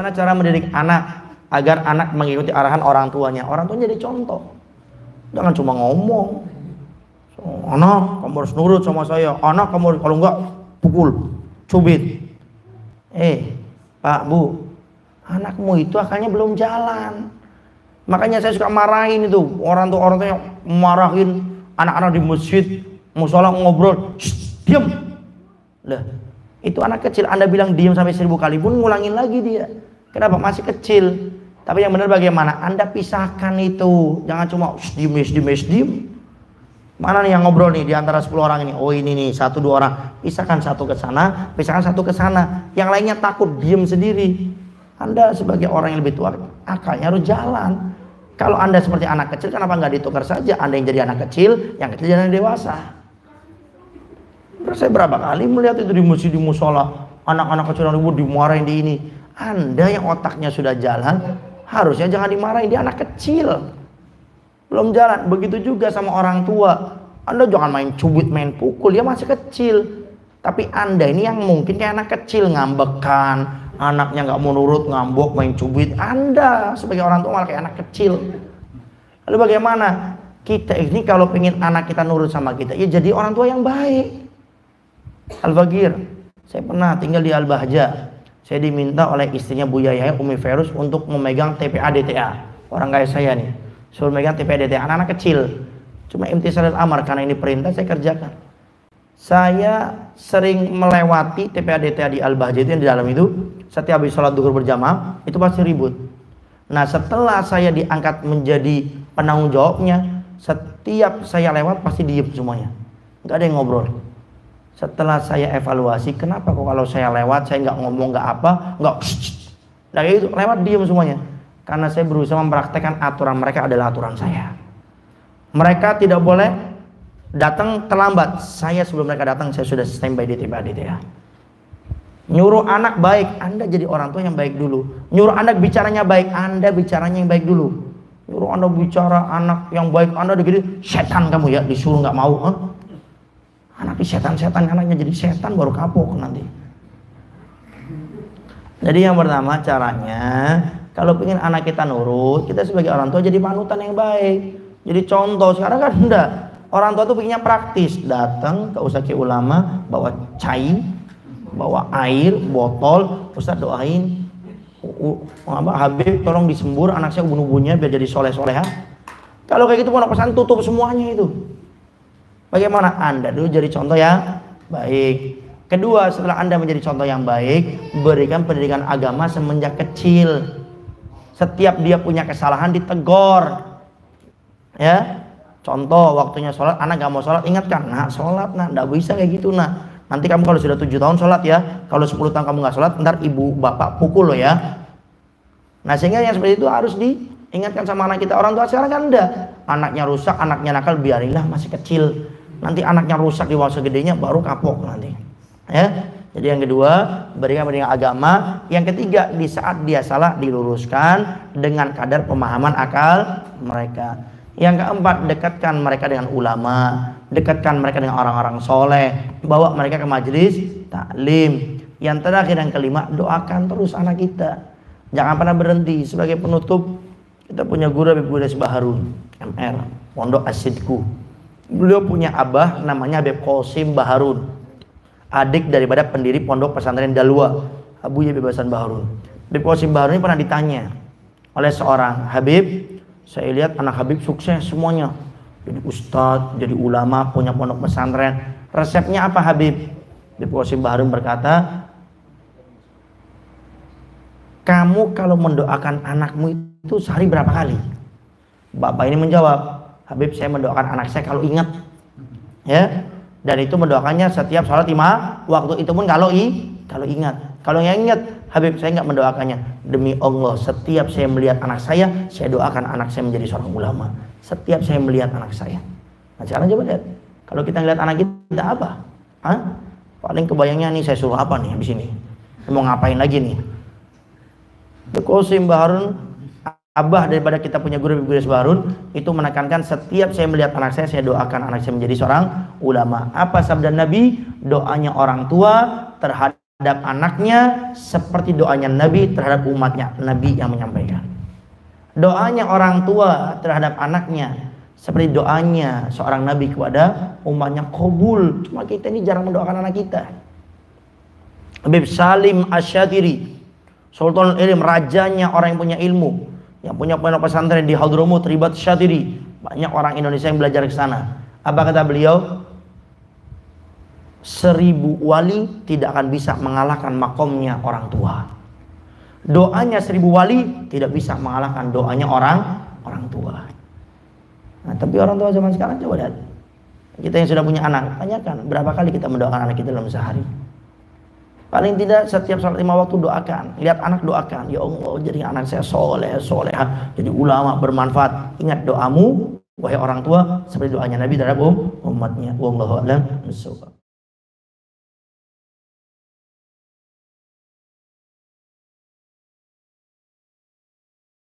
bagaimana cara mendidik anak agar anak mengikuti arahan orang tuanya? Orang tuanya jadi contoh. Jangan cuma ngomong. Anak, kamu harus nurut sama saya. Anak, kamu kalau enggak pukul, cubit. Pak, Bu, anakmu itu akalnya belum jalan. Makanya saya suka marahin itu orang tua yang marahin anak-anak di masjid, musola ngobrol, diam. Lah, itu anak kecil. Anda bilang diam sampai 1000 kali pun ngulangin lagi dia. Kenapa? Masih kecil. Tapi yang benar bagaimana? Anda pisahkan itu. Jangan cuma diem. Mana nih yang ngobrol nih di antara 10 orang ini? Oh ini nih 1-2 orang. Pisahkan satu ke sana, pisahkan satu ke sana. Yang lainnya takut diem sendiri. Anda sebagai orang yang lebih tua, akalnya harus jalan. Kalau Anda seperti anak kecil, kenapa nggak ditukar saja? Anda yang jadi anak kecil, yang kecil jadi anak dewasa. Saya berapa kali melihat itu di masjid, di musola, anak-anak kecil yang ribut dimarahin di ini. Anda yang otaknya sudah jalan, harusnya jangan dimarahin, dia anak kecil. Belum jalan. Begitu juga sama orang tua. Anda jangan main cubit, main pukul, dia masih kecil. Tapi Anda ini yang mungkin kayak anak kecil, ngambekan, anaknya nggak mau nurut, ngambok, main cubit. Anda sebagai orang tua malah kayak anak kecil. Lalu bagaimana? Kita ini kalau pengen anak kita nurut sama kita, ya jadi orang tua yang baik. Al-Bagir, saya pernah tinggal di Al-Bahja. Saya diminta oleh istrinya Bu Yaya, Umi Ferus, untuk memegang TPA DTA. Orang kaya saya nih, suruh megang TPA DTA anak-anak kecil. Cuma imtisalul amar, karena ini perintah, saya kerjakan. Saya sering melewati TPA DTA di Al-Bahja itu, yang di dalam itu setiap habis sholat duhur berjamaah itu pasti ribut. Nah, setelah saya diangkat menjadi penanggung jawabnya, setiap saya lewat pasti diem semuanya, nggak ada yang ngobrol. Setelah saya evaluasi, kenapa kok kalau saya lewat saya nggak ngomong, nggak apa, nggak nah itu lewat diem semuanya? Karena saya berusaha mempraktekkan aturan mereka adalah aturan saya. Mereka tidak boleh datang terlambat. Saya sebelum mereka datang, saya sudah standby di TPA DTA. Nyuruh anak baik, Anda jadi orang tua yang baik dulu. Nyuruh anak bicaranya baik, Anda bicaranya yang baik dulu. Nyuruh Anda bicara anak yang baik, Anda digini, setan kamu ya, disuruh nggak mau. Anak di setan-setan, anaknya jadi setan baru kapok nanti. Jadi yang pertama caranya, kalau pengen anak kita nurut, kita sebagai orang tua jadi panutan yang baik. Jadi contoh. Sekarang kan enggak. Orang tua tuh pengennya praktis. Datang ke Ustaz Ki Ulama, bawa cai, bawa air, botol, Ustaz doain. Habib tolong disembur anak saya ubun-ubunnya biar jadi soleh-soleha. Kalau kayak gitu pondok pesantren tutup semuanya itu. Bagaimana? Anda dulu jadi contoh yang baik. Kedua, setelah Anda menjadi contoh yang baik, berikan pendidikan agama semenjak kecil. Setiap dia punya kesalahan ditegur. Ya, contoh waktunya sholat, anak gak mau sholat, ingatkan, nah sholat, nah gak bisa kayak gitu, nah nanti kamu kalau sudah 7 tahun sholat ya, kalau 10 tahun kamu gak sholat, ntar ibu bapak pukul lo ya. Nah sehingga yang seperti itu harus diingatkan sama anak kita. Orang tua sekarang kan enggak, anaknya rusak, anaknya nakal, biarinlah masih kecil. Nanti anaknya rusak di waktu gedenya baru kapok nanti. Ya. Jadi yang kedua, berikan pendidikan agama. Yang ketiga, di saat dia salah diluruskan dengan kadar pemahaman akal mereka. Yang keempat, dekatkan mereka dengan ulama, dekatkan mereka dengan orang-orang soleh, bawa mereka ke majelis taklim. Yang terakhir, yang kelima, doakan terus anak kita. Jangan pernah berhenti. Sebagai penutup, kita punya guru Habib Gudes Baharun, MR, Pondok Asidku. Beliau punya abah namanya Habib Qasim Baharun, adik daripada pendiri Pondok Pesantren Dalwa, Abuya Bebasan Baharun. Habib Qasim Baharun ini pernah ditanya oleh seorang, Habib, saya lihat anak Habib sukses semuanya, jadi ustadz, jadi ulama, punya pondok pesantren. Resepnya apa Habib? Habib Qasim Baharun berkata, kamu kalau mendoakan anakmu itu sehari berapa kali? Bapak ini menjawab, Habib, saya mendoakan anak saya kalau ingat, ya, dan itu mendoakannya setiap sholat 5 waktu, itu pun kalau ingat. Kalau yang ingat, Habib, saya nggak mendoakannya. Demi Allah, setiap saya melihat anak saya doakan anak saya menjadi seorang ulama. Setiap saya melihat anak saya. Nah sekarang coba lihat, kalau kita ngeliat anak kita apa? Paling kebayangnya nih, saya suruh apa nih di sini? Mau ngapain lagi nih? Qasim Baharun, abah daripada kita punya guru Habib Gudes Baharun, itu menekankan setiap saya melihat anak saya doakan anak saya menjadi seorang ulama. Apa sabda Nabi? Doanya orang tua terhadap terhadap anaknya seperti doanya Nabi terhadap umatnya, Nabi yang menyampaikan. Doanya orang tua terhadap anaknya seperti doanya seorang Nabi kepada umatnya, qabul. Cuma kita ini jarang mendoakan anak kita. Habib Salim Asyatiri, Sultan Ilm, rajanya orang yang punya ilmu, yang punya pondok pesantren di Hadramut, Ribat Syatiri. Banyak orang Indonesia yang belajar ke sana. Apa kata beliau? 1000 wali tidak akan bisa mengalahkan makomnya orang tua. Doanya 1000 wali tidak bisa mengalahkan doanya orang tua. Nah, tapi orang tua zaman sekarang coba lihat. Kita yang sudah punya anak, tanyakan berapa kali kita mendoakan anak kita dalam sehari. Paling tidak setiap salat 5 waktu doakan. Lihat anak doakan, ya Allah jadi anak saya soleh, solehah, jadi ulama bermanfaat. Ingat doamu wahai orang tua seperti doanya Nabi terhadap umatnya. Wallahu a'lam bishawab.